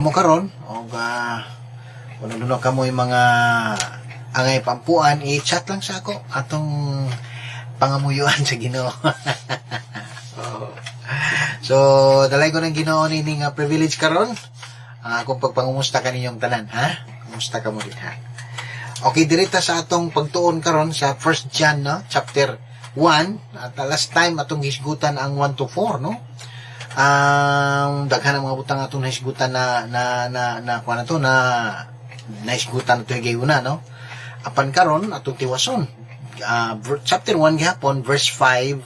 Mo karon og kung duno ka mo yung mga angay pampuan, i-chat lang sa ako atong pangamuyuan sa Ginoo. So, dalay ko ng Ginoo ni nga privilege karon. Kung pagpangumusta ka ninyong tanan, ha? Kumusta ka mo din, ha? Okay, direta sa atong pagtuon karon sa 1 John, no? Chapter 1. At last time atong hisgutan ang 1 to 4, no? Ang daghan ng mga butang atong nahisgutan na kuan to na nahisgutan to gayuna, no? Apan karon atong tiwason. Chapter 1 gihapon verse 5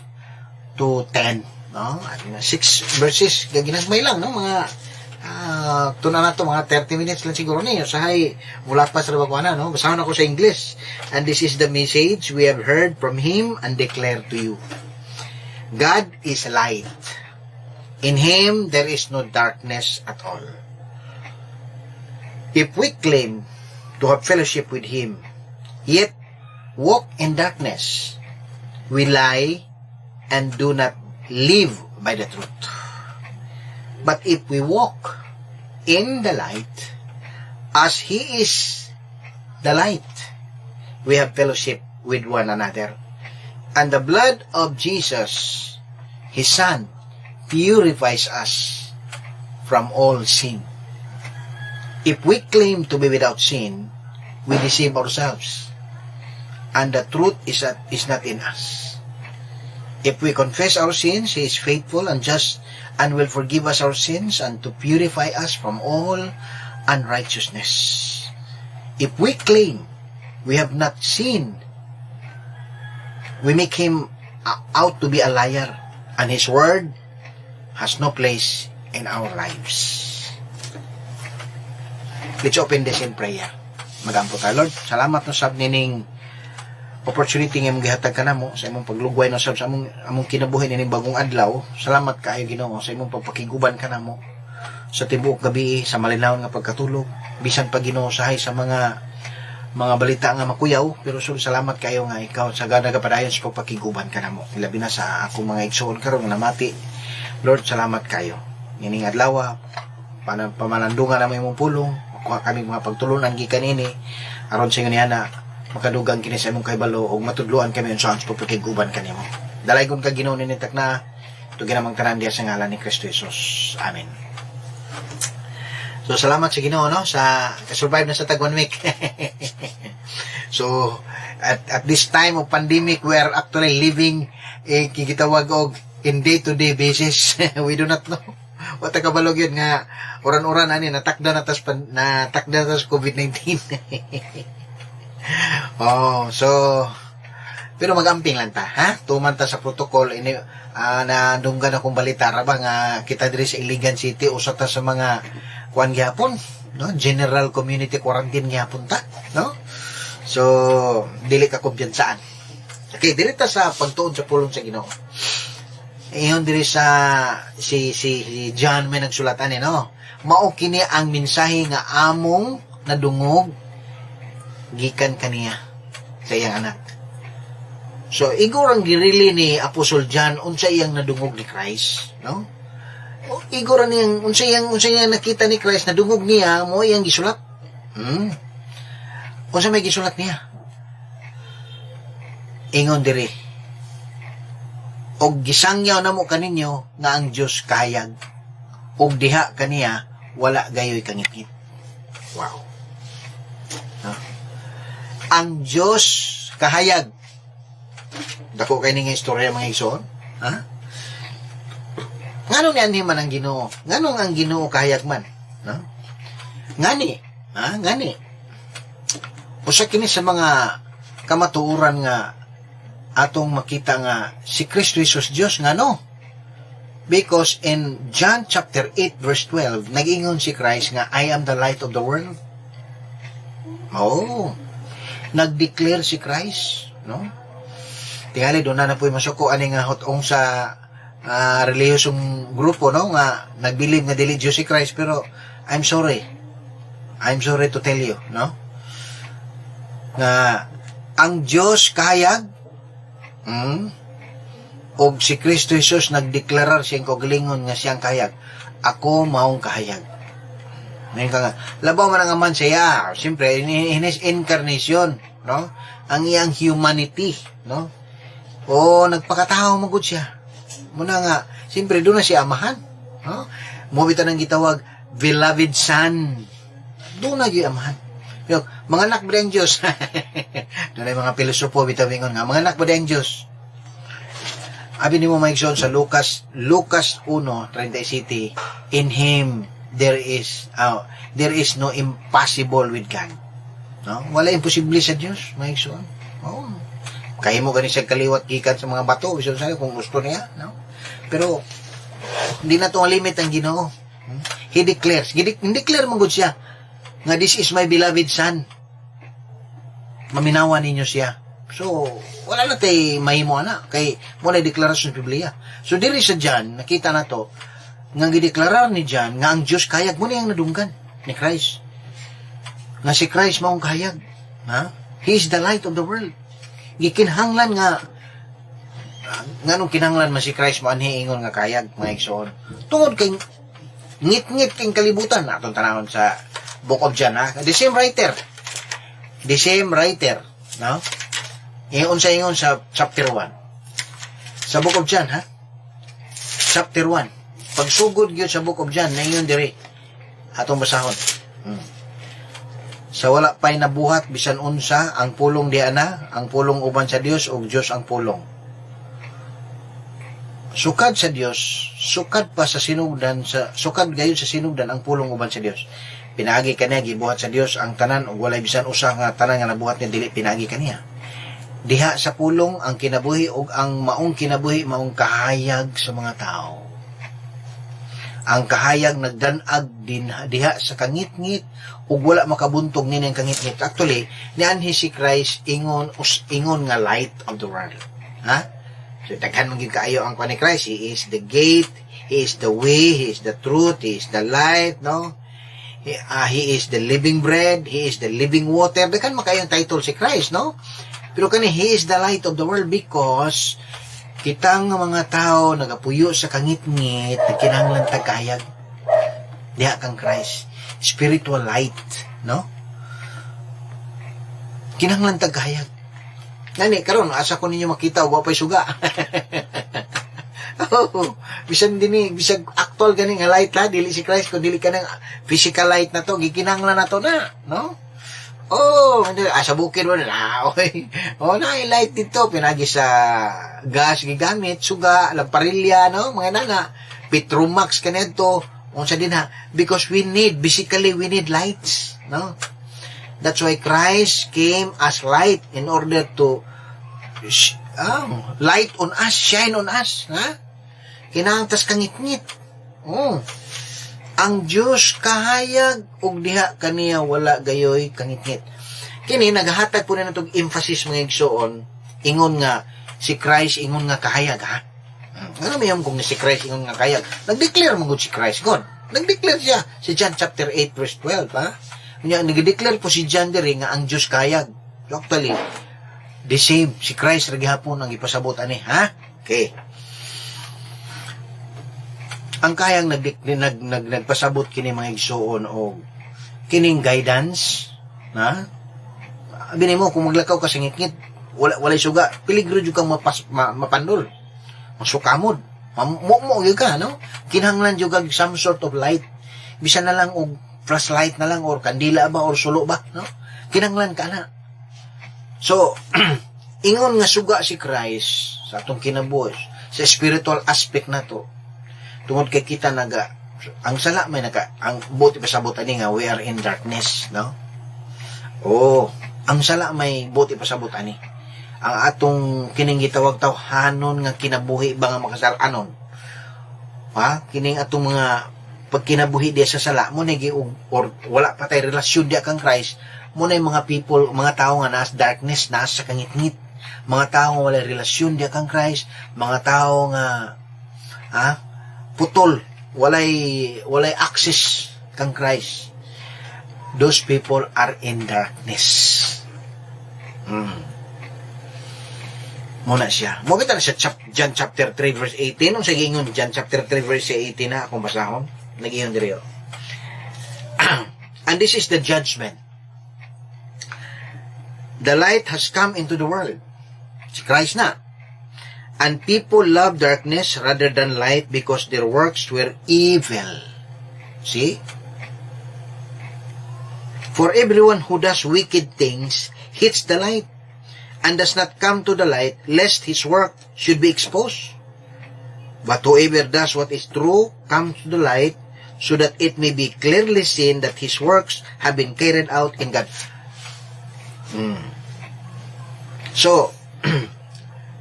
to 10, no? 6 verses gaginasmay lang, no? Mga tuna na to, mga 30 minutes lang siguro niyo. Sahay, mula pa sa bakuana, no? Basahon ako sa English. And this is the message we have heard from Him and declare to you. God is light. In Him there is no darkness at all. If we claim to have fellowship with Him, yet walk in darkness, we lie and do not live by the truth. But if we walk in the light, as He is the light, we have fellowship with one another. And the blood of Jesus, His Son, purifies us from all sin. If we claim to be without sin, we deceive ourselves, and the truth is not in us. If we confess our sins, He is faithful and just and will forgive us our sins and to purify us from all unrighteousness. If we claim we have not sinned, we make Him out to be a liar, and His word has no place in our lives. Let's open this in prayer. Magampo tayo, Lord. Salamat no sab nining opportunity nga mong gihatag ka namo sa imong paglugway no sab sa among kinabuhi nining bagong adlaw. Salamat kaayo Ginoo sa imong pagpakiguban ka namo sa tibuok gabi, sa malinawon nga pagkatulog, bisan pa Ginoo sahay sa mga balita nga makuyaw, pero salamat kayo nga ikaw sa gana kapadayon sa pagpakiguban ka namo. Labi na sa akong mga igsoon karon nga namati. Lord, salamat kayo. Nining adlaw, pamanandungan na may mong pulong, makuha kami mga pagtulunan gikan ini, aron sa inyo niya na makadugang kini sa imong kaibalo o matudluan kami sa ang pagpakiguban kanimo. Dalaygon ka Ginoo ninitak na ito ginamang tanan diya sa ngalan ni Kristo Jesus. Amen. So, salamat sa Ginoo, no? Sa survive na sa tag 1 week. So, at this time of pandemic, we are actually living kikitawag og in day-to-day basis. We do not know. Wata kabalog yun nga, oran-oran ani, natakda na tas COVID-19. Oh, so, pero magamping lang ta, ha? Tuman ta sa protocol, na dunggan akong balita, ba nga, kita diri sa Iligan City, usa ta sa mga kuan gyapon, no? General community quarantine gyapon ta, no? So, dili ka kumpiyansaan. Okay, dili ta sa pagtuon sa pulong sa Ginoo. Iyon diri sa si John may nagsulatan no. Mao kini ang mensahe nga among nadungog gikan kaniya sa iyang anak. So igor ang girili ni Apostol John unsa iyang nadungog ni Christ, no? O igor niyang unsa iyang nakita ni Christ nadungog niya mo iyang gisulat. Unsa may gisulat niya? Ingon diri og gisangyaw namo kaninyo nga ang Dios kahayag og diha kaniya wala gayoy kangitngit. Wow. Ang Dios kahayag. Dako kay ning istorya mga igsoon, ha? Nganong ni man ang Ginoo? Nganong ang Ginoo kahayag man, no? Ngani, ha? Ngani. Usa kini sa mga kamatuoran nga atong makita nga si Kristo Jesus Dios nga no. Because in John chapter 8 verse 12, nag-ingon si Christ nga I am the light of the world. Oh. Nag-declare si Christ, no? Tingali doon na po masuko ani nga hotong sa relihiyosong grupo, no, nga nagbilib nga dili Dios si Christ, pero I'm sorry to tell you, no, nga ang Dios kahayag og si Kristo Jesus nagdeklarar siyang kagalingon nga siyang kahayag. Ako maong kahayag. Ngayon ka nga, labaw man nga man siya, siyempre, in his incarnation, no? Ang iyang humanity, no? O, nagpakatao magod siya. Muna nga, siyempre, doon na siya amahan, no? Mubita nang gitawag, beloved son. Doon na yung amahan. Yung, mga anak ba ang Diyos? Doon ay mga pilosopo, bitawingon nga, mga anak ba ang Diyos? Abi ni mo maigsoon sa Lucas 1:37, in Him, there is no impossible with God. No? Wala imposible sa Diyos, maigsoon. Oh. Kaya mo gani siya kaliwat gikan sa mga bato, bisan sa kung gusto niya, no? Pero hindi na to ang limit ang Ginoo. He declares, declare mo gud siya nga this is my beloved son. Maminawa ninyo siya. So, wala na tay mahimo ana kay mo na deklarasyon sa Biblia. So diri sa John nakita na to nga gideklarar ni John nga ang Dios kayag mo niyang nadunggan ni Christ. Nga si Christ maong kayag, ha? He is the light of the world. Gikinhanglan nga nganong kinahanglan man si Christ mo anhi ingon nga kayag mga igsoon. Tungod kay ngit-ngit king kalibutan atong tanawon sa Book of John, ha? The same writer, no? Ingon sa chapter 1. Sa Book of John, ha? Chapter 1. Pagsugod gyud sa Book of John, na yun diri. Atong basahon. Sa wala pa'y nabuhat, bisan unsa, ang pulong di ana, ang pulong uban sa Dios o Dios ang pulong. Sukad sa Dios, sukad gayud sa sinugdan ang pulong uban sa Dios. Pinaagi kaniya, gibuhat sa Dios ang tanan, o walay bisan usa nga tanan nga nabuhat niya, dili pinaagi kaniya. Diha sa pulong ang kinabuhi o ang maong kinabuhi maong kahayag sa mga tao. Ang kahayag nagdanag din diha sa kangit-ngit ug wala makabuntog nini ang kangit-ngit. Actually, nianhi si Christ ingon nga light of the world. Ha? So daghan man gyud kaayo ang ni Christ. He is the gate, he is the way, he is the truth, he is the light, no? He is the living bread, he is the living water. Daghan man kaayo ang title si Christ, no? Pero kani he is the light of the world because kitang mga tao nagapuyo sa kangit-ngit, nagkinahanglan tagayag. Diha kang Christ. Spiritual light, no? Kinahanglan tagayag. Nani, karon asa ko ninyo makita, wa pa'y suga. Oh, bisan bisag actual gani nga light la, dili si Christ, kung dili ka ng physical light na to, gikinahanglan na to na, no? Oh, sa bukid mo na, okay. Oh, na-light dito, pinagi sa gas gigamit, suga, lamparilla, no? Mga nana, Petromax kanito, unsa din ha, because we need lights, no? That's why Christ came as light in order to light on us, shine on us, ha? Kinahangtas kangit-ngit. Oh. Ang Diyos kahayag ug diha kaniya wala gayoy kangit-ngit. Kini naghatag po na natong emphasis mga igsoon, ingon nga si Christ ingon nga kahayag, ha? Ano may kung si Christ ingon nga kahayag? Nag-declare mo si Christ God. Nag-declare siya si John chapter 8 verse 12, ha? Nag-declare po si John diri nga ang Diyos kahayag. Actually, the same si Christ ra gihapon ang ipasabot ani, ha? Okay. Ang kayang nagpasabot kini mga igsoon o kining guidance, na bini mo kung maglakaw ka sa ngit-ngit, walay suga, peligro jud kang mapandol, masukamod, mo gyud ka, no? Kinahanglan jud kag some sort of light, bisan na lang og flashlight na lang or kandila ba or sulo ba, no? Kinahanglan ka na. So ingon nga suga si Christ sa atong kinabuhi sa spiritual aspect na to. Tungod kay kita ang sala may ang buti pasabot ani nga we are in darkness, no? Oh, ang sala may buti pasabot ani. Ang atong kining gitawag tawhanon nga kinabuhi ba nga makasalanon. Ha? Kining atong mga pagkinabuhi diya sa sala mo na or wala pa tay relasyon diya kang Christ, mo na mga people, mga tao nga nasa darkness, nasa kangit-ngit, mga tao nga wala relasyon diya kang Christ, mga tao nga putol, walay access kang Christ. Those people are in darkness. Muna siya. Mabita na siya John chapter 3 verse 18. Nung sige ingon John chapter 3 verse 18 na akong basahon. Nag-iyon diri. And this is the judgment. The light has come into the world. Si Christ na. And people love darkness rather than light because their works were evil. See? For everyone who does wicked things hates the light and does not come to the light lest his work should be exposed. But whoever does what is true comes to the light so that it may be clearly seen that his works have been carried out in God. So,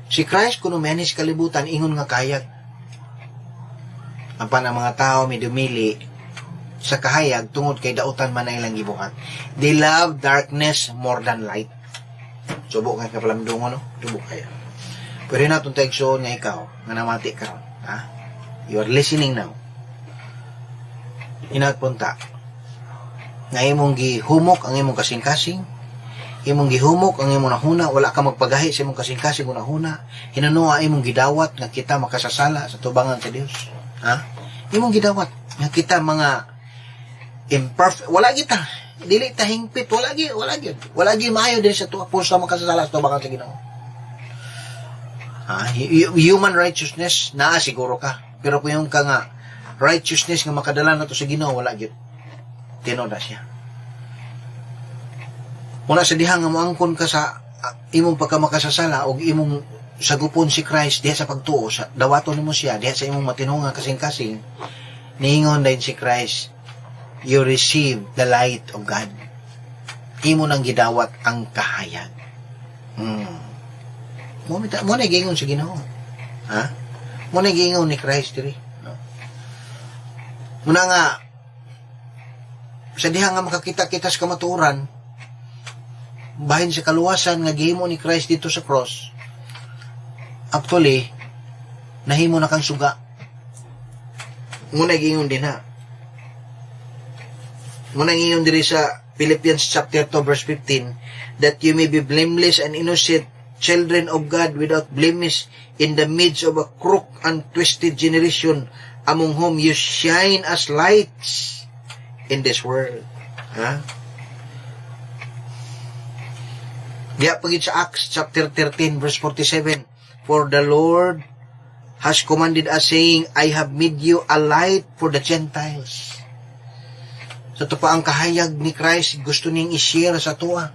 si Christ kuno menis kalibutan ingon nga kayag. Apan ang mga tao may dumili sa kahayag tungod kay dautan man ang ilang gibuhat. They love darkness more than light. Subo kay kapalamdungo, no? Subo kaya. Pero natong taigsoon nga ikaw, nga namati ka ron. Ha? You are listening now. Inatpunta. Nga imong gihumok ang imong kasing-kasing, imong gihumok ang imong nahuna, wala ka magpagahi sa imong kasing-kasing o nahuna, hinanua imong gidawat nga kita makasasala sa tubangan sa Dios. Ha? Imong gidawat nga kita mga imperfect, wala kita, dili ta hingpit, wala gi maayo din sa tuwa puso makasasala sa tubangan sa Ginoo. Human righteousness naa siguro ka, pero kung yung ka nga righteousness nga makadala nato sa Ginoo, wala gyud. Tinoda siya. Una sa diha nga moangkon ka sa imong pagkamakasasala og imong sagupon si Christ diha sa pagtuo, sa dawaton nimo siya diha sa imong matinong nga kasing-kasing, niingon din si Christ, you receive the light of God. Imo nang gidawat ang kahayag. Mo na gingon sa Ginoo. Ha? Mo na gingon ni Christ diri. No? Muna nga sa diha nga makakita kita sa kamatuoran, bahin sa kaluwasan nga gihimo ni Christ dito sa cross, actually nahimo na kang suga. Mo na gingon din ha. Mo na gingon diri sa Philippians chapter 2 verse 15, that you may be blameless and innocent children of God without blemish in the midst of a crooked and twisted generation, among whom you shine as lights in this world. Ha? Diya pagit sa Acts chapter 13 verse 47, for the Lord has commanded us saying, I have made you a light for the Gentiles. Sa ito pa ang kahayag ni Christ, gusto niyang i-share sa tuwa.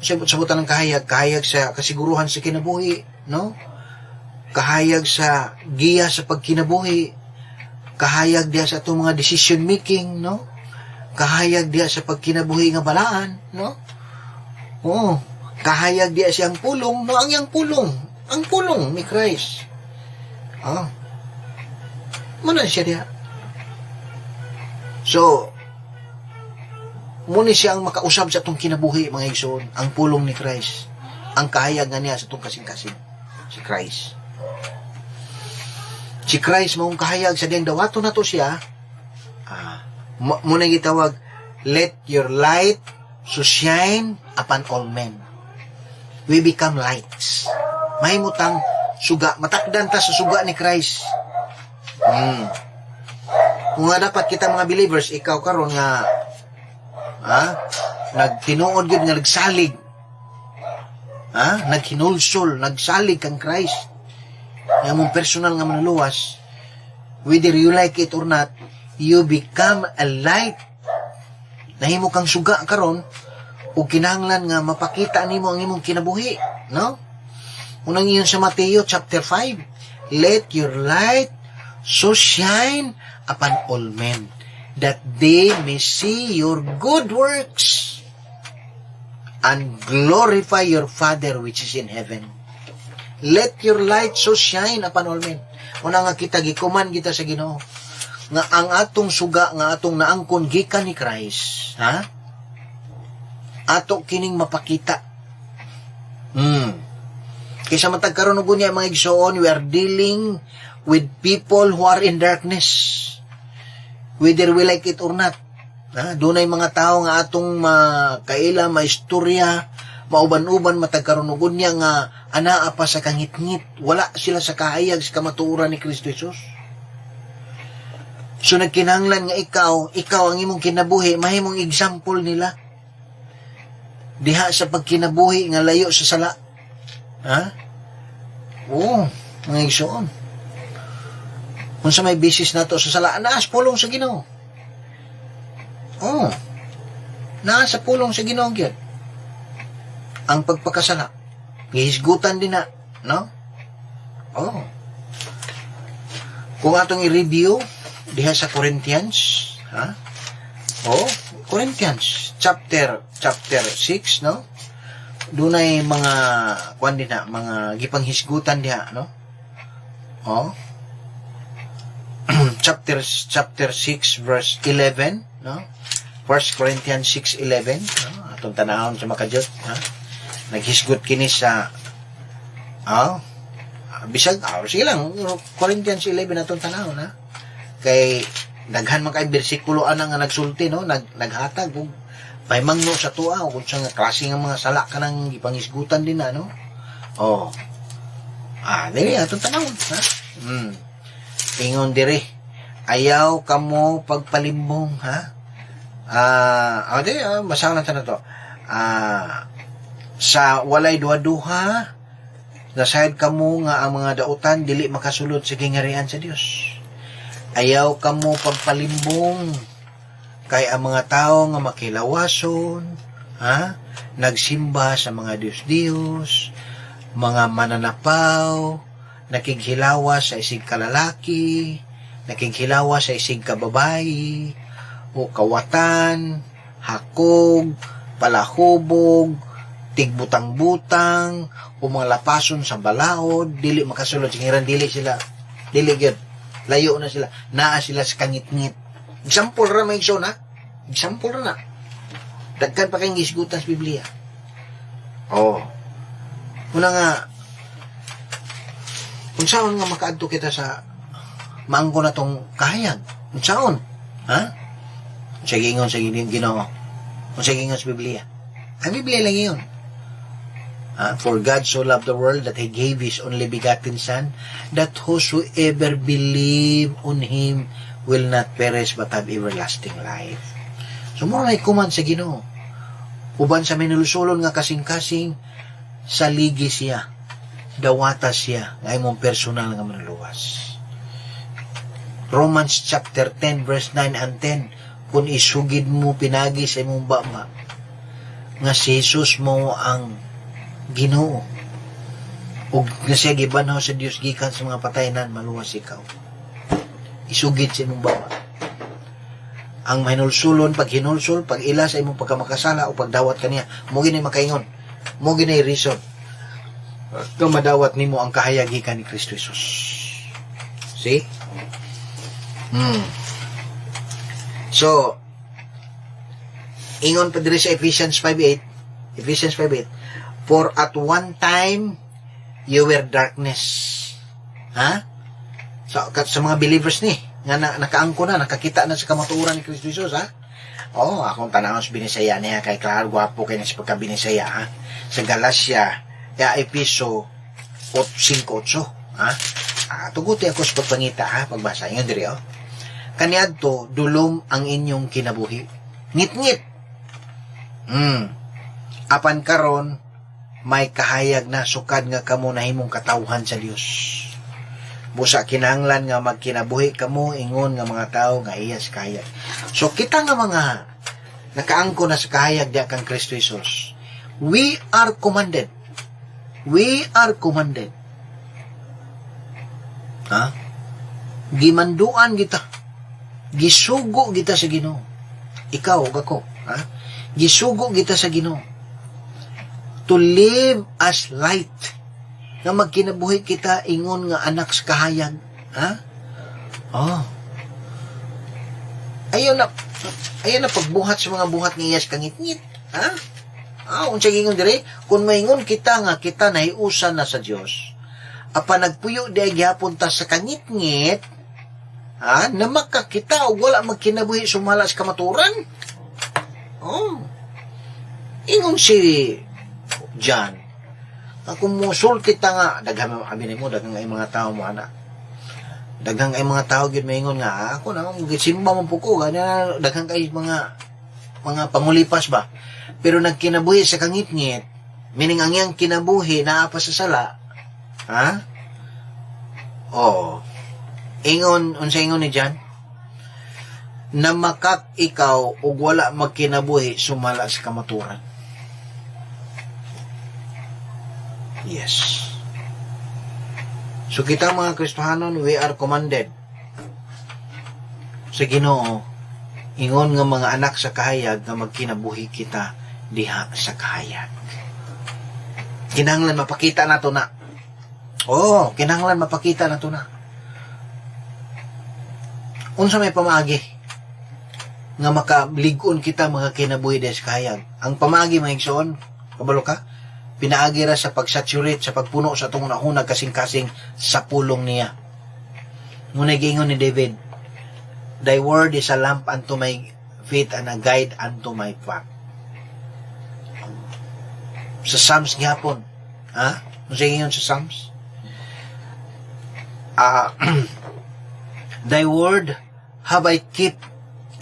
Sabutan ng kahayag sa kasiguruhan sa kinabuhi, no? Kahayag sa giya sa pagkinabuhi, kahayag diya sa itong mga decision making, no? Kahayag diya sa pagkinabuhi nga balaan, no? Oo, kahayag diya siyang pulong, no? Ang pulong ni Christ. Muna siya diya. So, muna siya ang makausap sa itong kinabuhi, mga igsoon, ang pulong ni Christ. Ang kahayag nga niya sa itong kasing-kasing. Si Christ. Si Christ, maong kahayag sa diyang dawato na to siya, muna gitawag, let your light so shine upon all men. We become lights. Mahimutang suga. Matakdan ta sa suga ni Christ. Kung nga dapat kita mga believers, ikaw karon nga nagtinuod yun nga nagsalig, naghinulsol, nagsalig kang Christ, nga mong personal nga manuluwas, whether you like it or not, you become a light. Nahimo kang suga karon ug kinahanglan nga mapakita nimo ang imong kinabuhi, no? Unang iyon sa Mateo chapter 5, let your light so shine upon all men, that they may see your good works and glorify your Father which is in heaven. Let your light so shine upon all men. Una nga kita gikuman kita sa Ginoo nga ang atong suga nga atong naangkon gikan ni Christ, ato kining mapakita. Kaysa matag karon ug unya mga igsoon, we are dealing with people who are in darkness. Whether we like it or not. Dunay mga tao nga atong makaila, maistorya, mauban-uban, matagkarunugon niya nga anaa pa sa kangit-ngit. Wala sila sa kahayag sa kamatuoran ni Kristo Jesus. So nagkinahanglan nga ikaw ang imong kinabuhi, mahimong example nila. Diha sa pagkinabuhi nga layo sa sala. Ha? Oo, mga igsoon. Kung sa may bisis na to sa sala, naas pulong sa Ginoo. Oo. Naas sa pulong sa Ginoo gyud. Ang pagpakasala. Gihisgutan din na, no? Oo. Kung atong i-review diha sa Corinthians, ha? Oh, Corinthians chapter 6, no? Dunay mga kuan din na, mga gipanghisgutan diha, no? Oh. chapter 6 verse 11, no? 1 Corinthians 6:11, no? Atong tanahon sa makadiyot, ha? Naghisgot kini sa bisag sige lang, Corinthians 11 atong tanahon, ha? Kay daghan man kay bersikulo ana nga nagsulti, no? Naghatag og pahimangno sa tuwa kung sa klase nga mga sala kanang gipanghisgutan din na, no? Oh. Dili atong tanahon, ha? Ingon diri, ayaw kamo pagpalimbong, ha? Basahan natin na to. Sa walay duha-duha, nasayad kamo nga ang mga dautan dili makasulod sa gingarian sa Dios. Ayaw kamo pagpalimbong kay ang mga tao nga makilawason, ha? Nagsimba sa mga Diyos-Diyos, mga mananapaw, nakighilawas sa isig kalalaki, nakighilawas sa isig kababayi, o kawatan, hakog, palahubog, tigbutang-butang, o mga lapason sa balaod, dili makasulod, singiran dili sila, dili gyud, layo na sila, naa sila sa kangit-ngit. Example ra may igsoon, ha? Example ra na. Dagkan pa kayong gisgutan sa Biblia. Muna nga, kung saan nga makaadto kita sa maangko na tong kahayag, kung saan, ha? Kung sa gingon sa Ginoo, kung sa gingon sa Biblia. Ang Biblia lang yun. For God so loved the world that He gave His only begotten Son, that whosoever believe on Him will not perish but have everlasting life. So muna na ikuman sa Ginoo. Uban sa minulusulon nga kasing-kasing, saligi siya, dawata siya, nga imong personal nga manuluwas. Romans chapter 10 verse 9 and 10, kung isugid mo pinagi sa imong bama, nga si Jesus mo ang Ginoo, ug nga siya gibanhaw sa Dios gikan sa mga patayanan, maluwas ikaw. Isugid sa imong bama. Ang mahinulsulon, pag hinulsul, pag ila sa imong pagkamakasala o pagdawat kaniya, mo gini makaingon, mo gini reason nga madawat nimo ang kahayag gikan ni Kristo Jesus. See? So, ingon pa diri sa Ephesians 5:8, for at one time you were darkness. Ha? So, sa mga believers ni, nga nakaangko na, nakakita na sa kamatuoran ni Kristo Jesus, ha? Akong tanawon sa binisaya niya, kay klaro, gwapo kayo na sa pagkabinisaya, ha? Sa Galacia, Episo 5:8, ha? Tuguti ako sa pagpangita, ha? Pagbasa, yun diri, Kaniadto, dulom ang inyong kinabuhi. Ngit-ngit. Apan karon, may kahayag na sukad nga kamo nahimong katawhan sa Dios. Busa kinahanglan nga magkinabuhi kamo ingon nga mga tao nga iya sa kahayag. So kita nga mga nakaangko na sa kahayag diha kang Kristo Jesus, we are commanded. We are commanded. Ha? Gimanduan kita. Gisugo kita sa Ginoo. Ikaw ug ako, ha? Gisugo kita sa Ginoo to live as light, nga magkinabuhi kita ingon nga anak sa kahayag, ha? Ayaw na pagbuhat sa mga buhat ng iyas kangit-ngit, ha? Unsa gingon dire, kung maingon kita nga kita nahiusan na sa Dios, apa nagpuyo di gyapon ta sa kangit-ngit, ha? Na makakita og wala magkinabuhi sumala sa kamaturan. Ingon si John, kung musulti ta nga, daghan mo, amin mo, daghan nga yung mga tao mo, anak. Daghang kay mga tao gyud maingon nga ako na simba man puko ganyan, daghang kay mga pangulipas ba. Pero nagkinabuhi sa kangit-ngit, meaning ang iyang kinabuhi naa pa sa sala. Ha? Oh. Ingon unsa ingon ni John? Na makak ikaw ug wala magkinabuhi sumala sa kamaturan. Yes. So kita mga Kristohanon, we are commanded sa Ginoo, ingon nga mga anak sa kahayag nga magkinabuhi kita diha sa kahayag. Kinahanglan mapakita nato na. Oh, kinahanglan mapakita nato na. Unsa may pamaagi nga makaligon kita mga kinabuhi diha sa kahayag. Ang pamaagi mga igsoon, kabalo ka? Pinaagi ra sa pagsaturate, sa pagpuno sa itong nahunag kasing-kasing sa pulong niya. Ngunit giingon ni David, Thy word is a lamp unto my feet and a guide unto my path. Sa Psalms gihapon, ha? Ano siya giingon sa Psalms? Thy word have I kept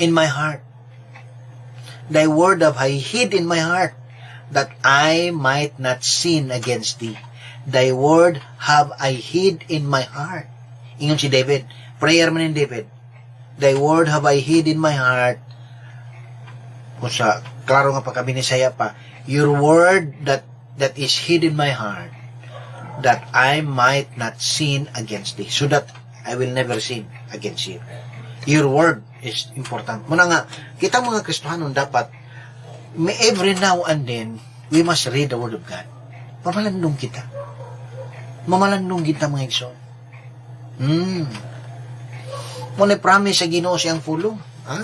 in my heart. Thy word have I hid in my heart, that I might not sin against thee. Thy word have I hid in my heart. Ingon si David. Prayer man ni David. Thy word have I hid in my heart. Kung sa, klaro nga pagkabinisaya pa, your word that is hid in my heart, that I might not sin against thee. So that I will never sin against you. Your word is important. Muna nga, kita mga Kristohanon dapat every now and then, we must read the Word of God. Mamalandong kita. Mamalandong kita mga igsoon. Muna promise sa Ginoo siyang pulong. Ha?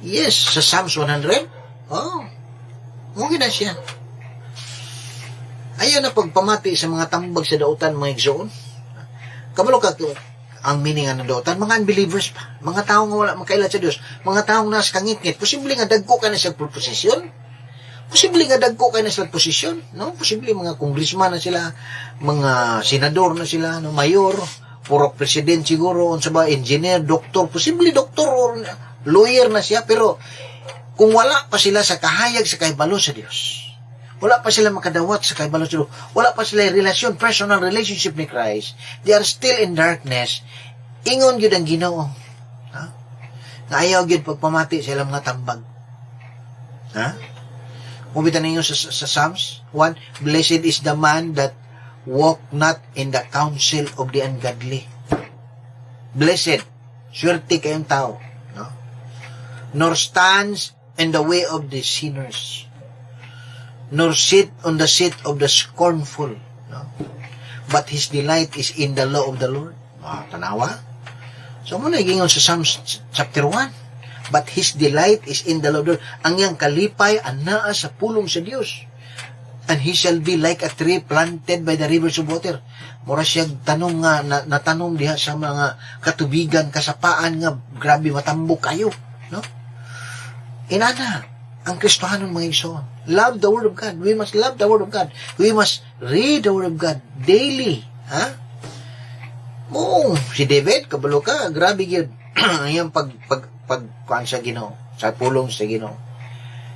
Yes, sa Psalms 100. Oh, mungkin na siya. Ayaw na pagpamati sa mga tambag sa dautan mga igsoon. Kabalo ka ang meaning ng dautan, mga unbelievers pa, mga tao nga wala makailat sa Dios, mga tao nasa kangit-ngit, posible nga dagko ka na sa posisyon, posible nga dagko ka na sa posisyon, no? Posible mga congressman na sila, mga senador na sila, no? Mayor, puro president siguro, unsa ba, engineer, doktor, posible doktor or lawyer na siya, pero kung wala pa sila sa kahayag sa kahibalo sa Dios, wala pa sila makadawat sa kahibalo sa Dios, wala pa sila relasyon, personal relationship ni Christ, they are still in darkness. Ingon yun ang Ginoo. Ha? Na ayaw yun pagpamati sa ilang mga tambag. Ha? Umitan ninyo sa Psalms 1, Blessed is the man that walk not in the counsel of the ungodly. Blessed. Swerte kayong tao. No? Nor stands in the way of the sinners, nor sit on the seat of the scornful. No? But his delight is in the law of the Lord. Tanawa. So, muna igingon sa Psalms chapter 1. But his delight is in the law of the Lord. Ang iyang kalipay anaa sa pulong sa Dios. And he shall be like a tree planted by the rivers of water. Mura siya tanong nga, natanong diha sa mga katubigan, kasapaan nga, grabe matambok kayo. No? Inana, ang Kristohanon mga igsoon. Love the Word of God. We must love the Word of God. We must read the Word of God daily. Ha? Oo, si David, kabalo ka, grabe yun. Ayan, pagkuhan sa Ginoo, sa pulong sa Ginoo.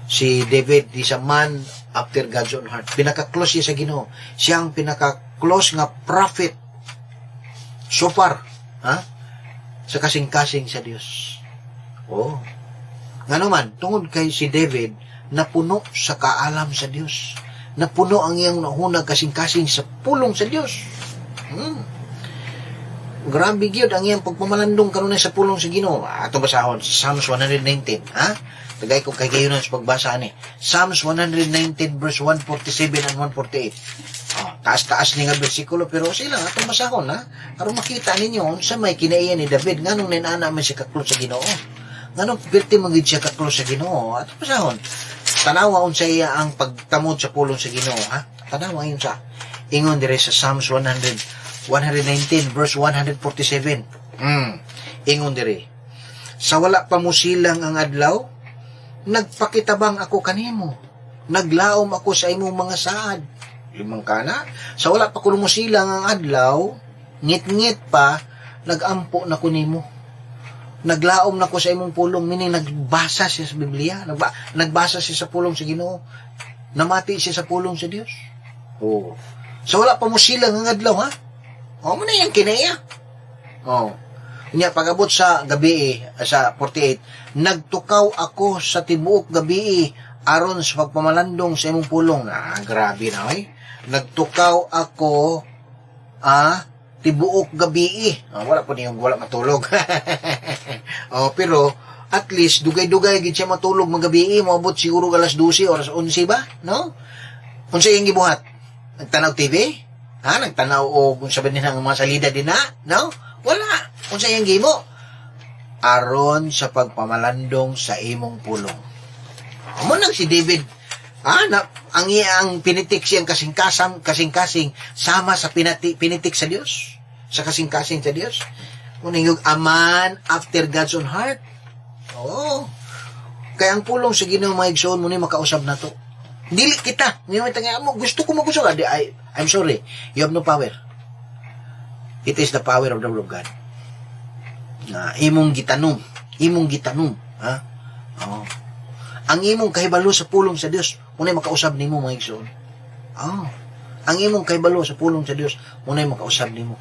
Si David is a man after God's own heart. Pinaka-close siya sa Ginoo. Siya ang pinaka-close nga prophet so far, ha? Sa kasing-kasing sa Dios. Oh. Nga naman, tungod kay si David, napuno sa kaalam sa Dios. Napuno ang iyang nahunag kasing-kasing sa pulong sa Dios. Grabe gyud ang iyang pagpamalandong karon sa pulong sa Ginoo. Ato basahon sa Psalms 119, ha? Tagay ko kay kayo sa pagbasa ani. Psalms 119 verse 147 and 148. Taas-taas ni nga bersikulo pero sila atong basahon, ha? Aron makita ninyo unsa may kinaiya ni David nganong ninana man siya kaklo sa Ginoo. Nganong perti magid siya kaklo sa Ginoo. Atong basahon. Tanawa unsa iya ang pagtamod sa pulong sa Ginoo, ha? Tanawa yun sa ingon dire sa Psalms 119 verse 147. Ingon dire, sa wala pa mo silang ang adlaw, nagpakitabang ako kanimo, naglaom ako sa imong mga saad. Limang kana, sa wala pa kuno mo silang ang adlaw, ngit-ngit pa, nagampo na ko nimo. Naglaom na ko sa imong pulong, meaning nagbasa siya sa Biblia, nagbasa siya sa pulong sa Ginoo, namati siya sa pulong sa Dios. Oh. So wala pa mo sila nga adlaw, ha? O mo na yang kinaya. Oh. Nya pagabot sa gabi sa 48, nagtukaw ako sa tibuok gabi aron sa pagpamalandong sa imong pulong. Grabe na oy. Nagtukaw ako tibuok gabi. Wala po niyong wala matulog. Pero at least dugay-dugay gid siya matulog magabi, moabot siguro alas 12 oras 11 ba, no? Unsa iyang gibuhat? Nagtanaw TV? Nagtanaw o kung sabi nila ng mga salida din na? No? Wala. Unsa iyang gimo? Aron sa pagpamalandong sa imong pulong. Amo nang si David, ang pinitik siyang kasing-kasing sama sa pinitik sa Dios, sa kasing-kasing sa Dios. Muning yung a man after God's own heart. Oo. Kaya ang pulong sa Ginoo mga igsoon mo ni makausab na to. Dili kita. Ngayon tanga mo, gusto ko mag-usab. I'm sorry. You have no power. It is the power of the word of God. Imong gitanom. Ha? Oo. Ang imong kahibalo sa pulong sa Dios, munay makausab nimo mga igsoon. Ang imong kahibalo sa pulong sa Dios, munay makausab nimo.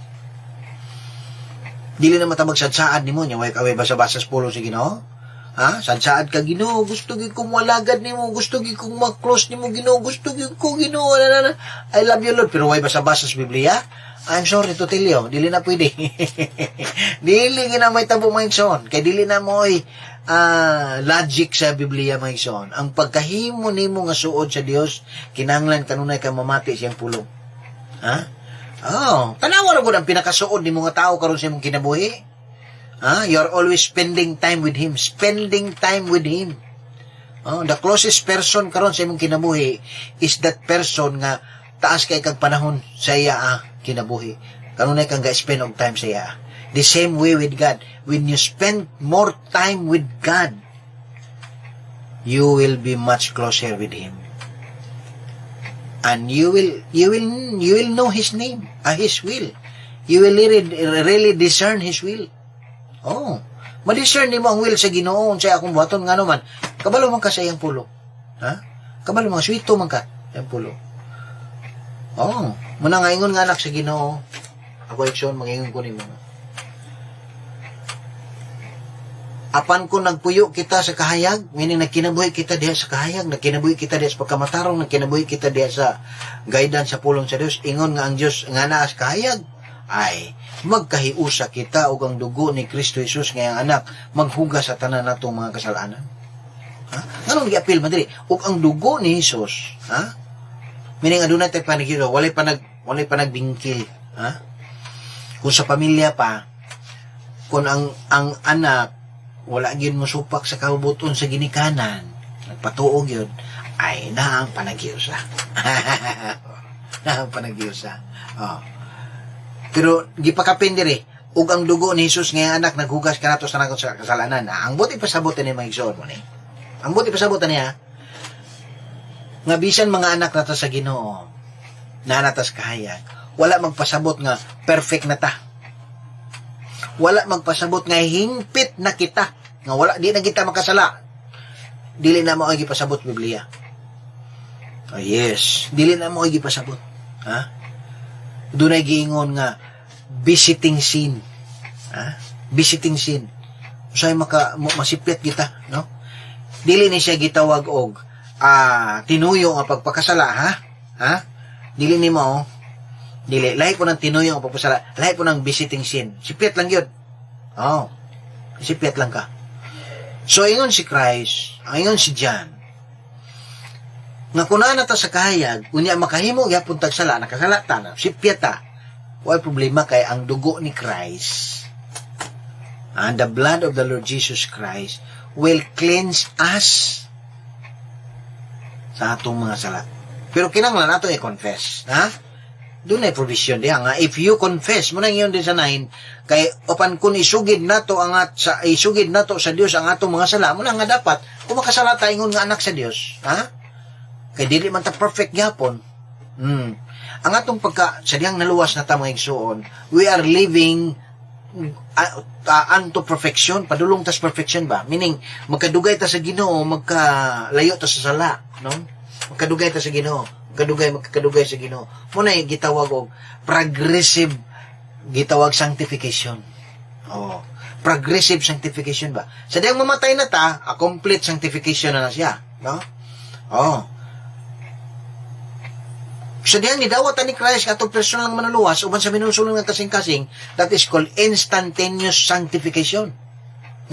Dili na matabag sadsaad nimo nya way kaway basa-basa sa pulong sa Ginoo. Sadsaad ka Ginoo, gusto gyud kong walagad nimo, gusto gyud kong ma-close nimo Ginoo, gusto gyud ko Ginoo. I love you Lord, pero way basa-basa sa Biblia. I'm sorry to tell you, dili na pwede. Dili gina may tabo mga igsoon, kay dili na mo'y logic sa Biblia mga igsoon. Ang pagkahimo nimo nga suod sa Dios, kinahanglan kanunay ka mamati siyang pulong. Tanawa ra gud ang pinakasuod nimo nga tao karon sa imong kinabuhi. You are always spending time with Him. Spending time with Him. The closest person karon sa imong kinabuhi is that person nga taas kay kag panahon sa iya kinabuhi. Kanunay kang ga-spend og time sa iya. The same way with God. When you spend more time with God, you will be much closer with Him. And you will know His name, His will. You will really discern His will. Ma-discern nimo ang will sa Ginoo unsay akong buhaton ngano man. Kabalo man ka sa iyang pulo. Kabalo man sweeto man ka iyang pulo. Muna nga ingon nga anak sa Ginoo. Ako igsoon mangingon ko nimo. Apan ko nagpuyo kita sa kahayag, meaning nagkinabuhi kita diha sa kahayag, nagkinabuhi kita diha sa pagkamatarong, nagkinabuhi kita diha sa guidance sa pulong sa Dios. Ingon nga ang Dios nga naa sa kahayag ay magkahiusa kita og ang dugo ni Kristo Jesus nga ang anak maghugas sa tanan natong mga kasalanan. Nganong gi-appeal man diri? Og ang dugo ni Jesus, meaning adunay tay panagiro, walay pa nagbingkil, Kung sa pamilya pa, kung ang anak wala gyud mo supak sa kabubuton sa ginikanan, nagpatuog yun, ay naang panaghiusa. Naang panaghiusa. Pero gipakapin diri ug ang dugo ni Jesus nga anak naghugas kanato sa nagon sa kasalanan. Ang buti pasabot ni mga igsoon mo ni. Ang buti pasabot niya nga bisan mga anak nato sa Ginoo na natas kahayag, wala magpasabot nga perfect na ta. Wala magpasabot nga hingpit na kita. Nga wala di na kita makasala. Dili na mo ay gipasabot Biblia. Yes, dili na mo ay gipasabot. Dunay giingon nga visiting sin. Visiting sin. Usay masipyat kita, no? Dili ni siya gitawag og tinuyo nga pagpakasala, Dili ni mo, dili lahi po ng tinuyo nga pagpakasala, lahi po ng visiting sin. Sipyat lang yun. Sipyat lang ka. So ingon si Christ, ingon si John, nga kuna na ta sa kahayag, unya makahimo gyapon tag sala, nakasala ta na, sipyat ta. Wala problema kay ang dugo ni Christ, and the blood of the Lord Jesus Christ will cleanse us sa atong mga sala. Pero kinahanglan nato i-confess, doon ay provision diha nga if you confess mo nang iyon din sa 9 kay opan kun isugid nato sa Dios ang atong mga sala mo na nga dapat kung makasala ta ingon nga anak sa Dios, kay dili man ta perfect gyapon. Ang atong sa diyang naluwas na ta mga igsoon, we are living unto perfection, padulong tas perfection ba? Meaning, magkadugay ta sa Ginoo, magkalayo ta sa sala, no? Magkadugay ta sa Ginoo, magkadugay sa Ginoo. Muna gitawag og progressive, gitawag sanctification. Oh, progressive sanctification ba? Sa diyang mamatay na ta, a complete sanctification na siya, no? Oh. Sa diyang nidawat ni Christ atong personal nga manuluwas uban sa minusulong nga kasing-kasing, that is called instantaneous sanctification.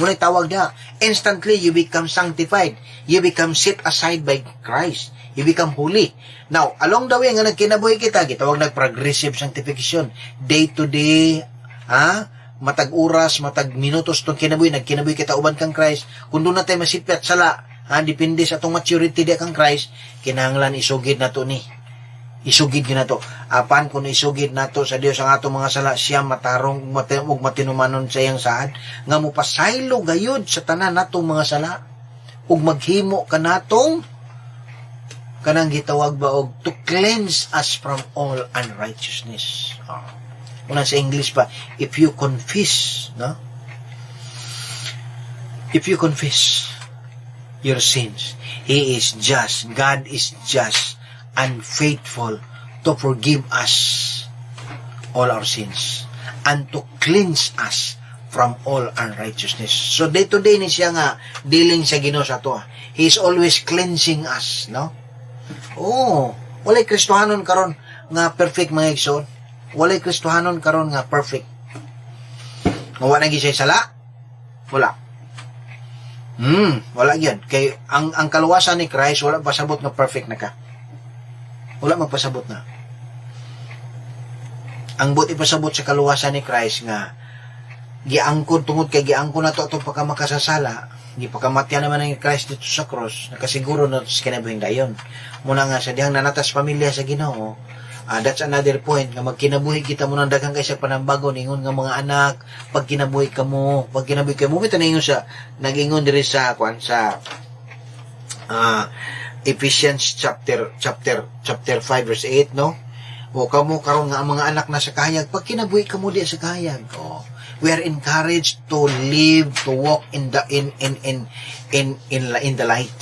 Muna tawag na, instantly you become sanctified. You become set aside by Christ. You become holy. Now, along the way nga nagkinabuhi kita, gitawag na progressive sanctification. Day to day, matag oras, matag minutos tong kinabuhi, nagkinabuhi kita uban kang Christ. Kung doon natin masipyat sala, depende sa atong maturity di kang Christ, kinahanglan isugid na to ni. Isugid na to. Apan kung isugid na to sa Dios ang atong mga sala, siya matarong ug matinumanon sa iyang saad nga mupasaylo gayud sa tanan natong mga sala ug maghimo kanatong kanang gitawag ba og to cleanse us from all unrighteousness. Una sa English pa, if you confess, no? If you confess your sins, He is just, God is just and faithful to forgive us all our sins and to cleanse us from all unrighteousness. So day to day ni siya nga dealing sa Ginoo sa ato. He is always cleansing us, no? Oh, walay Kristohanon karon nga perfect mga igsoon. Walay Kristohanon karon nga perfect. Wala na gisay sala? Wala. Wala yan. Kay ang kaluwasan ni Christ wala pasabot nga perfect na ka. Wala magpasabot na. Ang buti pasabot sa kaluwasan ni Christ nga giangkon tungod kay giangkon nato atong pagkamakasasala, gipakamatyan naman ni Christ dito sa cross, nakasiguro na sa kinabuhing dayon. Muna nga sa dihang nanatas pamilya sa Ginoo, that's another point nga magkinabuhi kita mo nang daghang kay sa panambago ningon nga mga anak, pag kinabuhi mo bitaningon sa nagingon diri sa sa Ephesians chapter 5 verse 8, no? O kamo karon nga ang mga anak na sa kahayag, pag kinabuhi kamo di sa kahayag. We are encouraged to live, to walk in the light.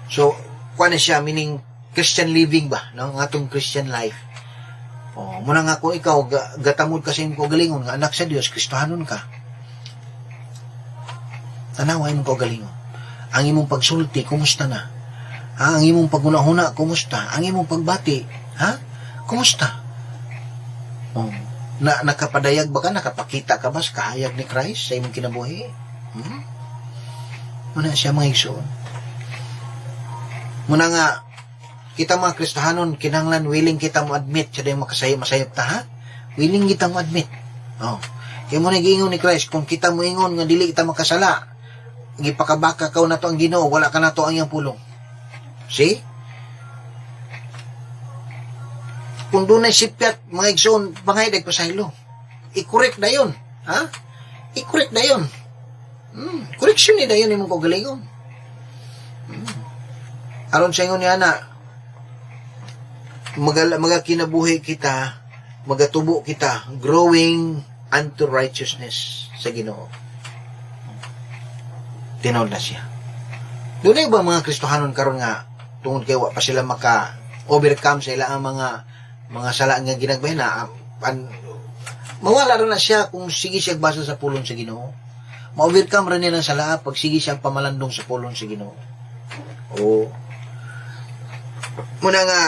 So kuan siya, meaning Christian living ba, no? Ang atong Christian life. Muna nga kung ikaw gatamod kasi ko galingon nga anak sa Dios, Kristohanon ka. Tanaway mo ko galingon. Ang imong pagsulti, kumusta na? Ang imong pagunahuna, kumusta? Ang imong pagbati, kumusta? Nakapadayag ba ka? Nakapakita ka ba sa kahayag ni Christ sa imong kinabuhi? Muna siya mga igsoon. Muna nga, kita mga Kristohanon, kinanglan, willing kita mo admit, siya dahil masayop ta, ha? Willing kita mo admit. Kaya mo nag-iingon ni Christ, kung kita mo ingon nga dili kita makasala, gipakabaka ka na to ang Ginoo, wala ka na to ang iyang pulong. See? Kung doon ay sipyat, mga igsoon, pangay pasaylo. I-correct na yun. I-correct na yun. Correction ni na yun yung kagalingon. Aron sa ingon niya na, magakinabuhi kita, magatubo kita, growing unto righteousness sa Ginoo. Tinawad na siya. Doon na ba mga Kristohanon karon nga tungod kay wa pa sila maka-overcome sa ilang mga sala nga ginagbayan na mawala rin na siya kung sige siya basa sa pulong sa Ginoo. Ma-overcome rin niya ng sala pag sige siya pamalandong sa pulong sa Ginoo. Muna nga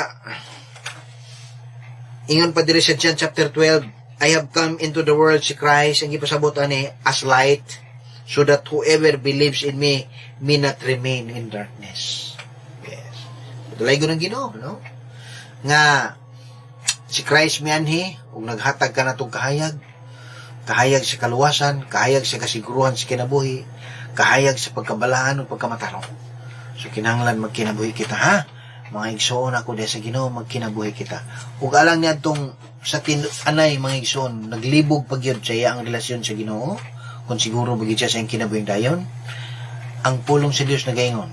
ingon pa diri sa John chapter 12, I have come into the world si Christ ang ipasabot ani as light, so that whoever believes in me may not remain in darkness. Yes. Dalay ko ng Ginoo, no? Nga, si Christ mianhi, kung naghatag ka na itong kahayag sa kaluwasan, kahayag sa kasiguruhan sa kinabuhi, kahayag sa pagkabalaan o pagkamatarong. So, kinahanglan magkinabuhi kita, ha? Mga igsoon ako dahil sa Ginoo, magkinabuhi kita. Kung alang niya itong sa anay, mga igsoon, naglibog pagyod sa iya ang relasyon sa Ginoo, kung siguro bagay siya sa iyang kinabuhing dayon, ang pulong sa Diyos nagaingon,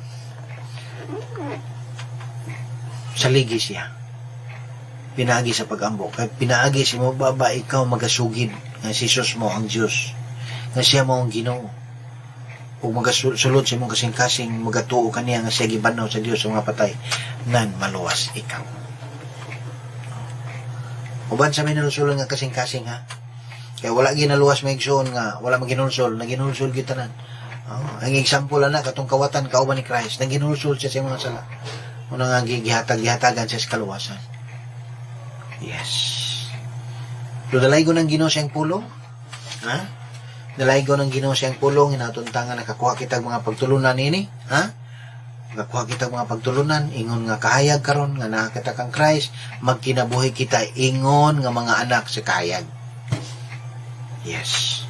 saligi siya. Pinaagi sa pag-ambo. Kaya pinaagi si mo baba, ikaw magasugid nga si Jesus mo ang Diyos, nga siya mo ang Ginoo, ug magasulod sa imong kasing-kasing, magatuo kaniya nga siya gibanaw sa Dios sa mga patay, nan maluwas ikaw. Uban sa may nalusulon nga kasing-kasing ha. Kaya wala ginaluwas may igsoon nga wala maginulsol, naginulsol gyud tanan. Ang example na katong kawatan kauban ni Christ, naginulsol siya sa mga sala. Una nga gihatagan siya sa kaluwasan. Yes. Do dalay ko ng Ginoo siyang pulong? Ha? Dalay ko ng Ginoo siyang pulong, inatuntangan nakakuha kitag mga pagtulunan nini, ha? Nakakuha kitag mga pagtulunan, ingon nga kahayag karon nga nakakita kang Christ, magkinabuhi kita ingon nga mga anak sa kahayag. Yes.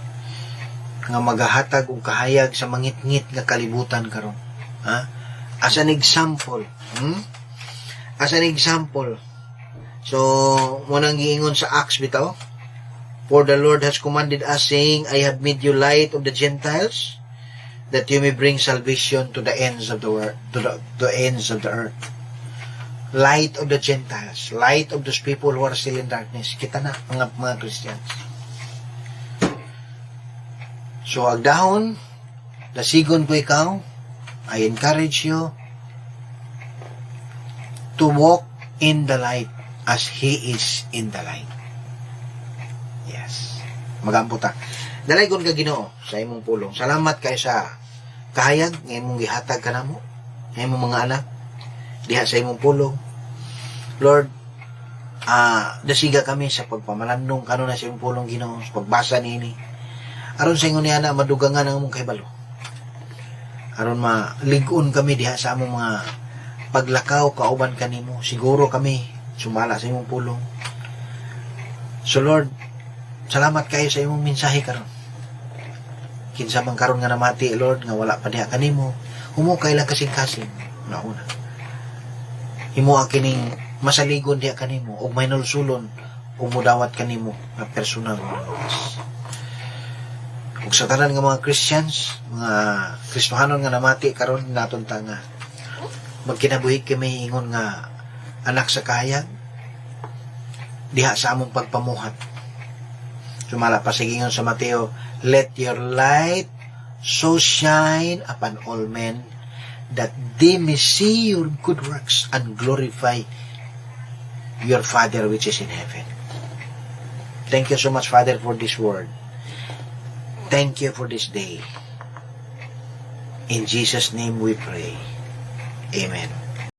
Nga magahatag og kahayag sa mangit-ngit nga kalibutan karon. Ha? As an example, As an example. So, munang giingon sa Acts bitaw, for the Lord has commanded us, saying, I have made you light of the Gentiles, that you may bring salvation to the ends of the world, to the ends of the earth. Light of the Gentiles, light of those people who are still in darkness. Kita na, mga Christians. So, agdahon, dasigon ko ikaw, I encourage you to walk in the light as He is in the light. Yes. Magamputa. Dalaygon ka Ginoo sa imong pulong. Salamat kay sa kahayag nga imong gihatag kanamo, nga imong mga anak diha sa imong pulong. Lord, dasiga kami sa pagpamalandong kanuna sa imong pulong Ginoo, sa pagbasa nini. Aron sa ingon niya na madugangan ang among kahibalo. Aron maligon kami diha sa among mga paglakaw kauban kanimo. Siguro kami sumala sa imong pulong. So Lord, salamat kayo sa imong mensahe karon. Kinsa man karon nga namati Lord nga wala pa diha kanimo, humukay lang kasing-kasing nauna. Himo ang kining masaligon diha kanimo ug may nulsulon ug mudawat kanimo nga personal nga luwas. Ug sa tanan nga mga Christians, mga Kristohanon nga namati karon naton ta nga magkinabuhi kami ingon nga anak sa kahayag diha sa among pagpamuhat. Sumala pa sige ingon sa Mateo, let your light so shine upon all men that they may see your good works and glorify your Father which is in heaven. Thank you so much, Father, for this word. Thank you for this day. In Jesus' name we pray. Amen.